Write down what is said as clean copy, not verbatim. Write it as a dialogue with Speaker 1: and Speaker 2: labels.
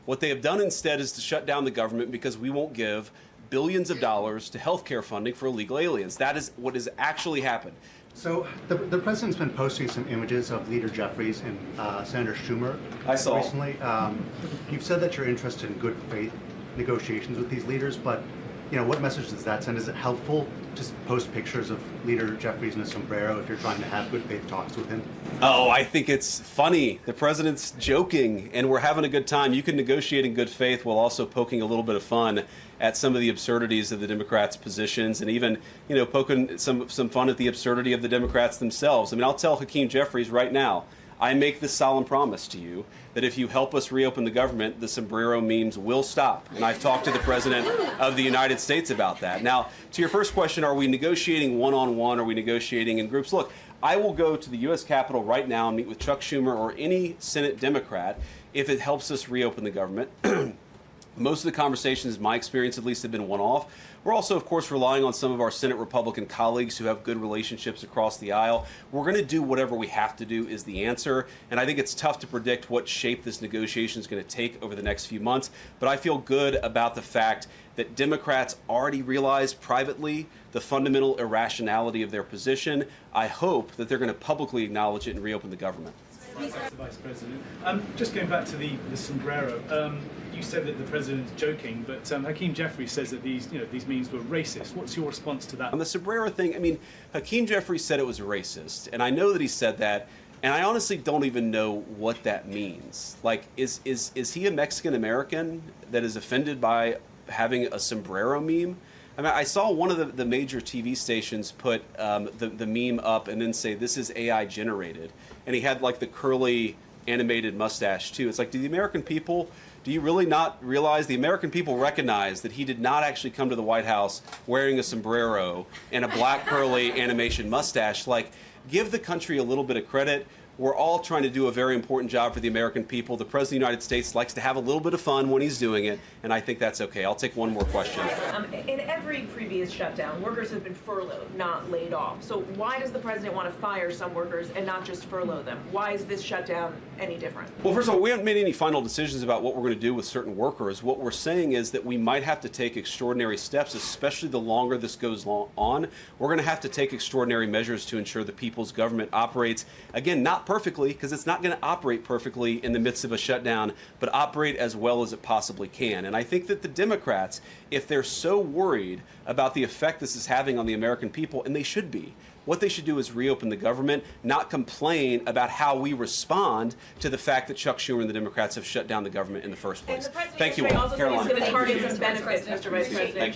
Speaker 1: What they have done instead is to shut down the government because we won't give billions of dollars to healthcare funding for illegal aliens. That is what has actually happened.
Speaker 2: So the president's been posting some images of Leader Jeffries and Senator Schumer
Speaker 1: I saw
Speaker 2: recently. You've said that you're interested in good faith negotiations with these leaders, but what message does that send? Is it helpful to post pictures of Leader Jeffries in a sombrero if you're trying to have good faith talks with him?
Speaker 1: Oh, I think it's funny. The president's joking, and we're having a good time. You can negotiate in good faith while also poking a little bit of fun at some of the absurdities of the Democrats' positions, and even, poking some fun at the absurdity of the Democrats themselves. I mean, I'll tell Hakeem Jeffries right now, I make this solemn promise to you that if you help us reopen the government, the sombrero memes will stop. And I've talked to the President of the United States about that. Now, to your first question, are we negotiating one-on-one? Are we negotiating in groups? Look, I will go to the U.S. Capitol right now and meet with Chuck Schumer or any Senate Democrat if it helps us reopen the government. Most of the conversations, in my experience at least, have been one-off. We're also, of course, relying on some of our Senate Republican colleagues who have good relationships across the aisle. We're going to do whatever we have to do is the answer, and I think it's tough to predict what shape this negotiation is going to take over the next few months, but I feel good about the fact that Democrats already realize privately the fundamental irrationality of their position. I hope that they're going to publicly acknowledge it and reopen the government.
Speaker 3: Vice President. Just going back to the sombrero, you said that the president's joking, but Hakeem Jeffries says that these memes were racist. What's your response to that?
Speaker 1: On the sombrero thing, I mean, Hakeem Jeffries said it was racist, and I know that he said that, and I honestly don't even know what that means. Like, is he a Mexican American that is offended by having a sombrero meme? I mean, I saw one of the major TV stations put the meme up and then say, this is AI generated. And he had like the curly animated mustache too. It's like, do you really not realize the American people recognize that he did not actually come to the White House wearing a sombrero and a black curly animation mustache? Like, give the country a little bit of credit. We're all trying to do a very important job for the American people. The President of the United States likes to have a little bit of fun when he's doing it, and I think that's okay. I'll take one more question.
Speaker 4: In every previous shutdown, workers have been furloughed, not laid off. So why does the president want to fire some workers and not just furlough them? Why is this shutdown any different?
Speaker 1: Well, first of all, we haven't made any final decisions about what we're going to do with certain workers. What we're saying is that we might have to take extraordinary steps, especially the longer this goes on. We're going to have to take extraordinary measures to ensure the people's government operates, again, not perfectly, because it's not going to operate perfectly in the midst of a shutdown, but operate as well as it possibly can. And I think that the Democrats, if they're so worried about the effect this is having on the American people, and they should be, what they should do is reopen the government, not complain about how we respond to the fact that Chuck Schumer and the Democrats have shut down the government in the first place.
Speaker 4: And the
Speaker 1: Thank you all.
Speaker 4: also said he's going to target some benefits, Mr. Vice President.